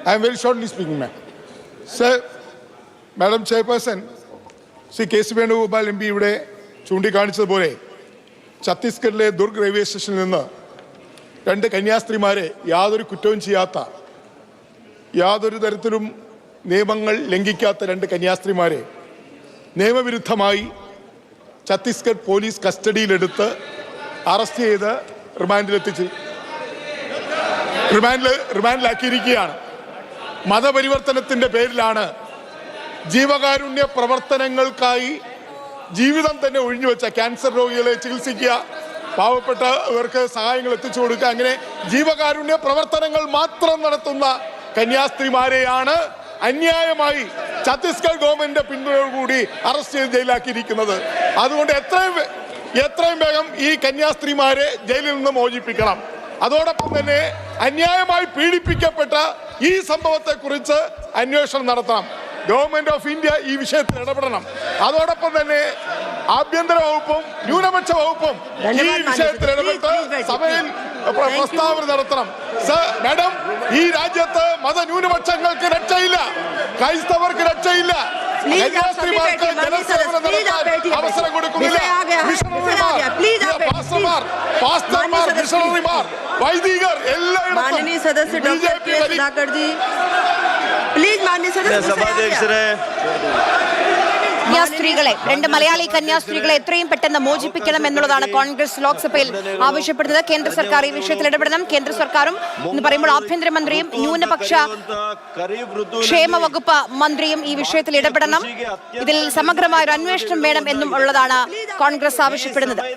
I am very shortly speaking, ma'am. Sir, Madam Chairperson, Shri K C Venugopal M P ഇവിടെ ചൂണ്ടിക്കാണിച്ചതുപോലെ ഛത്തീസ്ഗഡിലെ Durg railway സ്റ്റേഷനിൽ നിന്ന് 2 കന്യാസ്ത്രീമാരെ യാതൊരു കുറ്റവും ചെയ്യാത്ത, യാതൊരു തരത്തിലും നിയമങ്ങൾ ലംഘിക്കാത്ത 2 കന്യാസ്ത്രീമാരെ നിയമവിരുദ്ധമായി ഛത്തീസ്ഗഡ് പോലീസ് കസ്റ്റഡിയിലെടുത്ത് അറസ്റ്റ് ചെയ്ത് റിമാൻഡിലാക്കിയിരിക്കുകയാണ്. മതപരിവർത്തനത്തിൻ്റെ പേരിലാണ് ജീവകാരുണ്യ പ്രവർത്തനങ്ങൾക്കായി ജീവിതം തന്നെ ഒഴിഞ്ഞുവെച്ച ക്യാൻസർ രോഗികളെ ചികിത്സിക്കുക, പാവപ്പെട്ടവർക്ക് സഹായങ്ങൾ എത്തിച്ചു കൊടുക്കുക, അങ്ങനെ ജീവകാരുണ്യ പ്രവർത്തനങ്ങൾ മാത്രം നടത്തുന്ന കന്യാസ്ത്രീമാരെയാണ് അന്യായമായി ഛത്തീസ്ഗഡ് ഗവൺമെന്റിന്റെ പിന്തുണയോടുകൂടി അറസ്റ്റ് ചെയ്ത് ജയിലാക്കിയിരിക്കുന്നത്. അതുകൊണ്ട് എത്രയും വേഗം ഈ കന്യാസ്ത്രീമാരെ ജയിലിൽ നിന്ന് മോചിപ്പിക്കണം. അതോടൊപ്പം തന്നെ അന്യായമായി പീഡിപ്പിക്കപ്പെട്ട ഈ സംഭവത്തെക്കുറിച്ച് അന്വേഷണം നടത്തണം. ഗവൺമെന്റ് ഓഫ് ഇന്ത്യ ഈ വിഷയത്തിൽ ഇടപെടണം. അതോടൊപ്പം തന്നെ ആഭ്യന്തര വകുപ്പും ന്യൂനപക്ഷ വകുപ്പും ഈ വിഷയത്തിൽ ഇടപെട്ട് സഭയിൽ പ്രസ്താവന നടത്തണം. മാഡം, ഈ രാജ്യത്ത് മതന്യൂനപക്ഷങ്ങൾക്ക് രക്ഷയില്ല, ക്രൈസ്തവർക്ക് രക്ഷയില്ല, കന്യാസ്ത്രീമാർക്ക് ജനസേവനം നടത്താൻ അവസരം കൊടുക്കുന്നില്ല. പാസ്റ്റർമാർ, മിഷണറിമാർ, വൈദികർ എല്ലായിടത്തും കന്യാസ്ത്രീകളെ 2 മലയാളി കന്യാസ്ത്രീകളെ എത്രയും പെട്ടെന്ന് മോചിപ്പിക്കണം എന്നുള്ളതാണ് കോൺഗ്രസ് ലോക്സഭയിൽ ആവശ്യപ്പെടുന്നത്. കേന്ദ്ര സർക്കാർ ഈ വിഷയത്തിൽ ഇടപെടണം. കേന്ദ്ര സർക്കാരും എന്ന് പറയുമ്പോൾ ആഭ്യന്തരമന്ത്രിയും ന്യൂനപക്ഷ ക്ഷേമ വകുപ്പ് മന്ത്രിയും ഈ വിഷയത്തിൽ ഇടപെടണം. ഇതിൽ സമഗ്രമായ ഒരു അന്വേഷണം വേണം എന്നും ഉള്ളതാണ് കോൺഗ്രസ് ആവശ്യപ്പെടുന്നത്.